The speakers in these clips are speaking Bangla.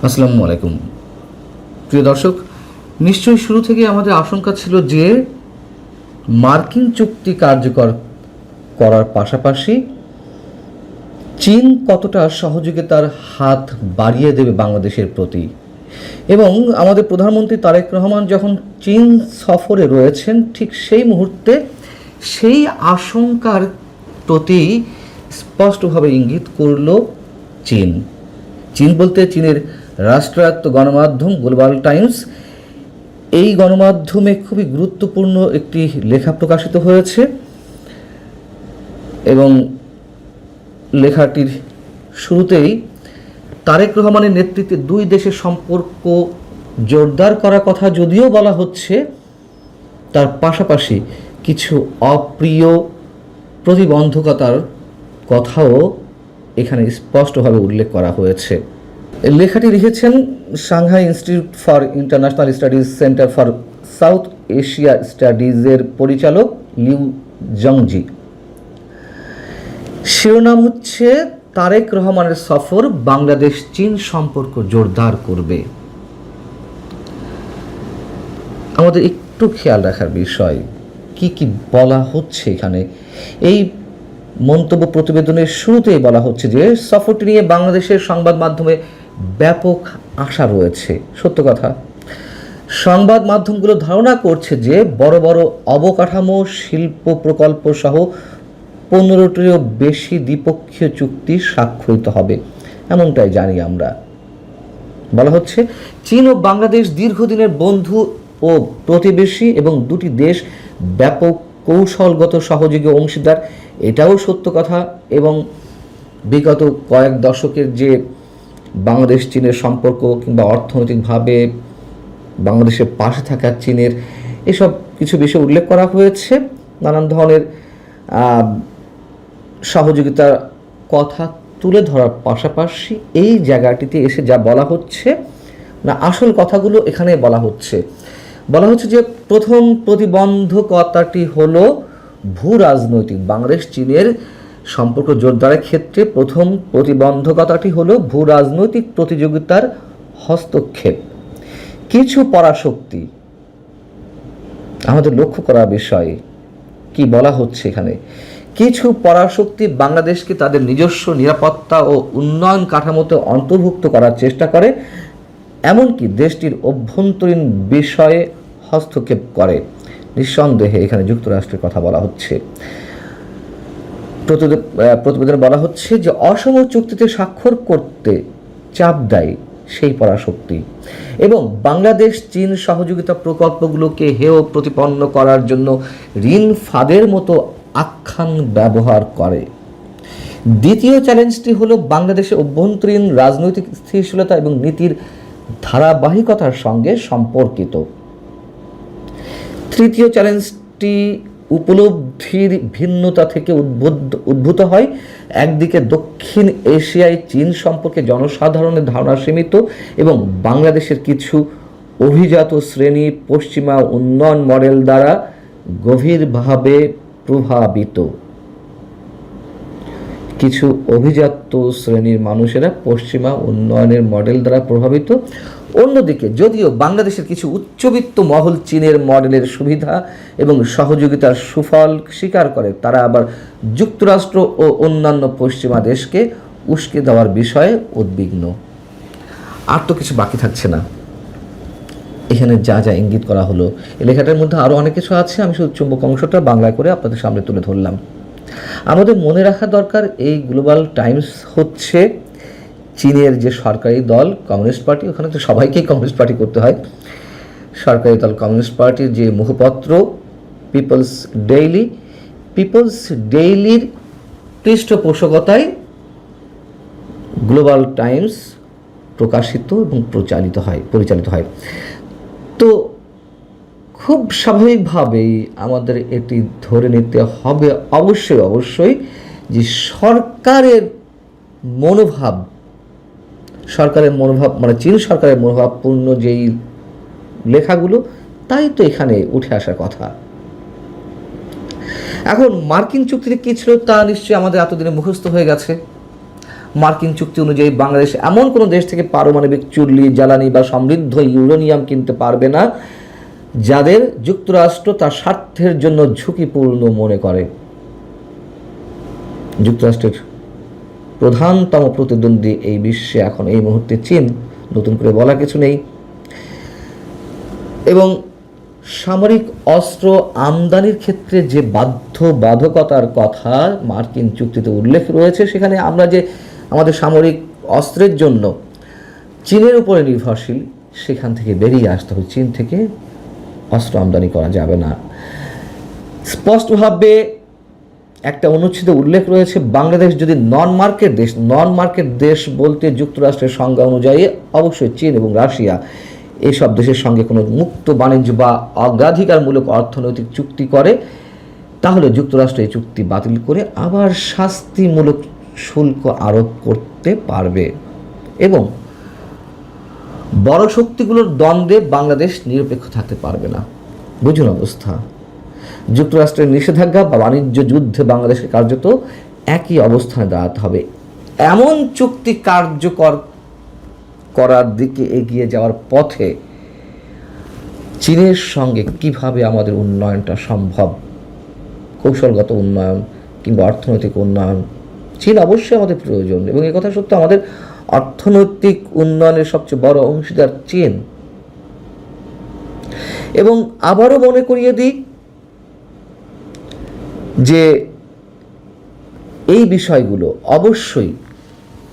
আসসালামু আলাইকুম প্রিয় দর্শক, নিশ্চয়ই শুরু থেকে আমাদের আশঙ্কা ছিল যে মার্কিন চুক্তি কার্যকর করার পাশাপাশি চীন কতটা সহযোগিতার হাত বাড়িয়ে দেবে বাংলাদেশের প্রতি। এবং আমাদের প্রধানমন্ত্রী তারেক রহমান যখন চীন সফরে রয়েছেন, ঠিক সেই মুহূর্তে সেই আশঙ্কার প্রতি স্পষ্টভাবে ইঙ্গিত করল চীন। চীন বলতে চীনের রাষ্ট্রায়ত্ত গণমাধ্যম গ্লোবাল টাইমস, এই গণমাধ্যমে খুবই গুরুত্বপূর্ণ একটি লেখা প্রকাশিত হয়েছে এবং লেখাটির শুরুতেই তারেক রহমানের নেতৃত্বে দুই দেশের সম্পর্ক জোরদার করার কথা যদিও বলা হচ্ছে, তার পাশাপাশি কিছু অপ্রিয় প্রতিবন্ধকতার কথাও এখানে স্পষ্টভাবে উল্লেখ করা হয়েছে। লেখাটি লিখেছেন Shanghai institute for international studies centre for South Asia স্টাডিজের পরিচালক লিউ জংজি। শিরোনাম হচ্ছে তারেক রহমানের সফর বাংলাদেশ চীন সম্পর্ক জোরদার করবে। আমাদের একটু খেয়াল রাখার বিষয় কি কি বলা হচ্ছে এখানে। এই মন্তব্য প্রতিবেদনের শুরুতেই বলা হচ্ছে যে সফরটি নিয়ে বাংলাদেশের সংবাদ মাধ্যমে ব্যাপক আশা রয়েছে। সত্য কথা, সংবাদ মাধ্যমগুলো ধারণা করছে যে বড় বড় অবকাঠামো, শিল্প প্রকল্প সহ 15টিরও বেশি দ্বিপক্ষীয় চুক্তি স্বাক্ষরিত হবে, এমনটাই জানি আমরা। বলা হচ্ছে চীন ও বাংলাদেশ দীর্ঘদিনের বন্ধু ও প্রতিবেশী এবং দুটি দেশ ব্যাপক কৌশলগত সহযোগী অংশীদার, এটাও সত্য কথা। এবং বিগত কয়েক দশকের যে বাংলাদেশ চীনের সম্পর্ক কিংবা অর্থনৈতিকভাবে বাংলাদেশের পাশে থাকা চীনের এসব কিছু বিষয় উল্লেখ করা হয়েছে। নানান ধরনের সহযোগিতার কথা তুলে ধরার পাশাপাশি এই জায়গাটিতে এসে যা বলা হচ্ছে না, আসল কথাগুলো এখানে বলা হচ্ছে যে প্রথম প্রতিবন্ধকতাটি হলো ভূ রাজনৈতিক। বাংলাদেশ চীনের সম্পর্ক জোরদারের ক্ষেত্রে প্রথম প্রতিবন্ধকতাটি হলো ভূ রাজনৈতিক প্রতিযোগিতার হস্তক্ষেপ। কিছু পরাশক্তি, আমাদের লক্ষ্য করার বিষয় কি বলা হচ্ছে এখানে, কিছু পরাশক্তি বাংলাদেশকে তাদের নিজস্ব নিরাপত্তা ও উন্নয়ন কাঠামোতে অন্তর্ভুক্ত করার চেষ্টা করে, এমনকি দেশটির অভ্যন্তরীণ বিষয়ে হস্তক্ষেপ করে। নিঃসন্দেহে এখানে যুক্তরাষ্ট্রের কথা বলা হচ্ছে। প্রতিবেদনে বলা হচ্ছে যে অসম চুক্তিতে স্বাক্ষর করতে চাপ দেয় সেই পরাশক্তি এবং বাংলাদেশ চীন সহযোগিতা প্রকল্পগুলোকে হেয় প্রতিপন্ন করার জন্য ঋণ ফাঁদের মতো আখ্যান ব্যবহার করে। দ্বিতীয় চ্যালেঞ্জটি হলো বাংলাদেশের অভ্যন্তরীণ রাজনৈতিক স্থিতিশীলতা এবং নীতির ধারাবাহিকতার সঙ্গে সম্পর্কিত। তৃতীয় চ্যালেঞ্জটি উপলব্ধির ভিন্নতা থেকে উদ্ভূত হয়। একদিকে দক্ষিণ এশিয়ায় চীন সম্পর্কে জনসাধারণের ধারণা সীমিত এবং বাংলাদেশের কিছু অভিজাত শ্রেণী পশ্চিমা উন্নয়ন মডেল দ্বারা গভীরভাবে প্রভাবিত। কিছু অভিজাত শ্রেণীর মানুষেরা পশ্চিমা উন্নয়নের মডেল দ্বারা প্রভাবিত। অন্যদিকে যদিও বাংলাদেশের কিছু উচ্চবিত্ত মহল চীনের মডেলের সুবিধা এবং সহযোগিতার সুফল স্বীকার করে, তারা আবার যুক্তরাষ্ট্র ও অন্যান্য পশ্চিমা দেশকে উস্কে দেওয়ার বিষয়ে উদ্বিগ্ন। আর তো কিছু বাকি থাকছে না এখানে, যা যা ইঙ্গিত করা হলো। এই লেখাটার মধ্যে আরও অনেক কিছু আছে, আমি শুধু চুম্বক অংশটা বাংলায় করে আপনাদের সামনে তুলে ধরলাম। আমাদের মনে রাখা দরকার, এই গ্লোবাল টাইমস হচ্ছে চীনের যে সরকারি দল কমিউনিস্ট পার্টি, ওখানে তো সবাইকেই কমিউনিস্ট পার্টি করতে হয়, সরকারি দল কমিউনিস্ট পার্টির যে মুখপত্র পিপলস ডেইলির পৃষ্ঠপোষকতায় গ্লোবাল টাইমস প্রকাশিত এবং পরিচালিত হয়। তো খুব স্বাভাবিকভাবেই আমাদের এটি ধরে নিতে হবে অবশ্যই যে সরকারের মনোভাব মানে চীন সরকারের মনোভাবপূর্ণ যেই লেখাগুলো, তাই তো এখানে উঠে আসার কথা। এখন মার্কিন চুক্তিতে কী ছিল তা নিশ্চয়ই আমাদের এতদিনে মুখস্থ হয়ে গেছে। মার্কিন চুক্তি অনুযায়ী বাংলাদেশ এমন কোনো দেশ থেকে পারমাণবিক চুল্লি, জ্বালানি বা সমৃদ্ধ ইউরেনিয়াম কিনতে পারবে না যাদের যুক্তরাষ্ট্র তার স্বার্থের জন্য ঝুঁকিপূর্ণ মনে করে। যুক্তরাষ্ট্রের প্রধানতম প্রতিদ্বন্দ্বী এই বিশ্বে এখন এই মুহূর্তে চীন, নতুন করে বলা কিছু নেই। এবং সামরিক অস্ত্র আমদানির ক্ষেত্রে যে বাধ্যবাধকতার কথা মার্কিন চুক্তিতে উল্লেখ রয়েছে, সেখানে আমরা যে আমাদের সামরিক অস্ত্রের জন্য চীনের উপরে নির্ভরশীল, সেখান থেকে বেরিয়ে আসতে হবে। চীন থেকে অস্ত্র আমদানি করা যাবে না। স্পষ্টভাবে একটা অনুচ্ছেদে উল্লেখ রয়েছে, বাংলাদেশ যদি নন মার্কেট দেশ বলতে যুক্তরাষ্ট্রের সংজ্ঞা অনুযায়ী অবশ্যই চীন এবং রাশিয়া এইসব দেশের সঙ্গে কোনো মুক্ত বাণিজ্য বা অগ্রাধিকারমূলক অর্থনৈতিক চুক্তি করে, তাহলে যুক্তরাষ্ট্র এই চুক্তি বাতিল করে আবার শাস্তিমূলক শুল্ক আরোপ করতে পারবে। এবং বড় শক্তিগুলোর দ্বন্দ্বে বাংলাদেশ নিরপেক্ষ থাকতে পারবে না। বুঝুন অবস্থা। যুক্তরাষ্ট্রের নিষেধাজ্ঞা বা বাণিজ্য যুদ্ধে বাংলাদেশকে কার্যত একই অবস্থানে দাঁড়াতে হবে। এমন চুক্তি কার্যকর করার দিকে এগিয়ে যাওয়ার পথে চীনের সঙ্গে কিভাবে আমাদের উন্নয়নটা সম্ভব, কৌশলগত উন্নয়ন কিংবা অর্থনৈতিক উন্নয়ন, চীন অবশ্যই আমাদের প্রয়োজন। এবং এই কথা সত্য, আমাদের অর্থনৈতিক উন্নয়নের সবচেয়ে বড় অংশীদার চীন। এবং আবারও মনে করিয়ে দিই যে এই বিষয়গুলো অবশ্যই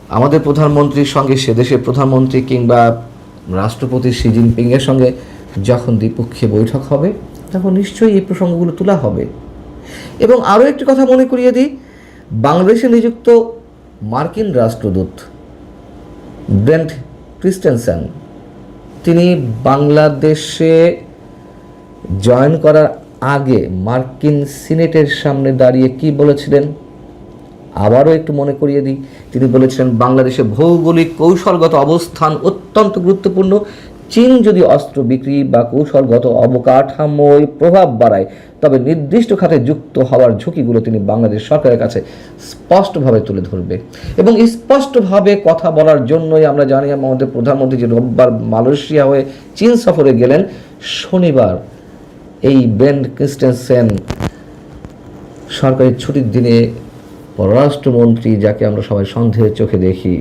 আমাদের প্রধানমন্ত্রীর সঙ্গে, সে দেশের প্রধানমন্ত্রী কিংবা রাষ্ট্রপতি শি জিনপিংয়ের সঙ্গে যখন দ্বিপক্ষীয় বৈঠক হবে, তখন নিশ্চয়ই এই প্রসঙ্গগুলো তোলা হবে। এবং আরও একটি কথা মনে করিয়ে দিই, বাংলাদেশে নিযুক্ত মার্কিন রাষ্ট্রদূত ব্রেন্ট ক্রিস্টেনসেন, তিনি বাংলাদেশে জয়েন করার আগে মার্কিন সিনেটের সামনে দাঁড়িয়ে কি বলেছিলেন, আবারও একটু মনে করিয়ে দিই। তিনি বলেছিলেন, বাংলাদেশের ভৌগোলিক কৌশলগত অবস্থান অত্যন্ত গুরুত্বপূর্ণ। চীন যদি অস্ত্র বিক্রি বা কৌশলগত অবকাঠামোয় প্রভাব বাড়ায়, তবে নির্দিষ্ট খাতে যুক্ত হওয়ার ঝুঁকিগুলো তিনি বাংলাদেশ সরকারের কাছে স্পষ্টভাবে তুলে ধরবে। এবং স্পষ্টভাবে কথা বলার জন্যই আমরা জানি আমাদের প্রধানমন্ত্রী যে রোববার মালয়েশিয়া হয়ে চীন সফরে গেলেন, শনিবার এই ব্রেন্ট ক্রিস্টেনসেন সরকারি ছুটির দিনে পররাষ্ট্রমন্ত্রী, যাকে আমরা সবাই সন্দেহের চোখে দেখি,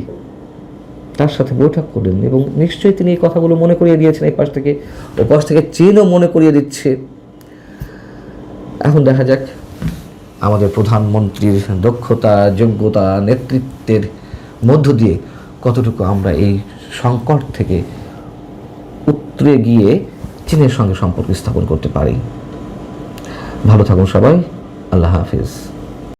তার সাথে বৈঠক করলেন। এবং নিশ্চয়ই তিনি এই কথাগুলো মনে করিয়ে দিয়েছেন এই পাশ থেকে, ও পাশ থেকে চীনও মনে করিয়ে দিচ্ছে। এখন দেখা যাক আমাদের প্রধানমন্ত্রীর দক্ষতা, যোগ্যতা, নেতৃত্বের মধ্য দিয়ে কতটুকু আমরা এই সংকট থেকে উতরে গিয়ে চীনের সঙ্গে সম্পর্ক স্থাপন করতে পারি। ভালো থাকুন সবাই। আল্লাহ হাফিজ।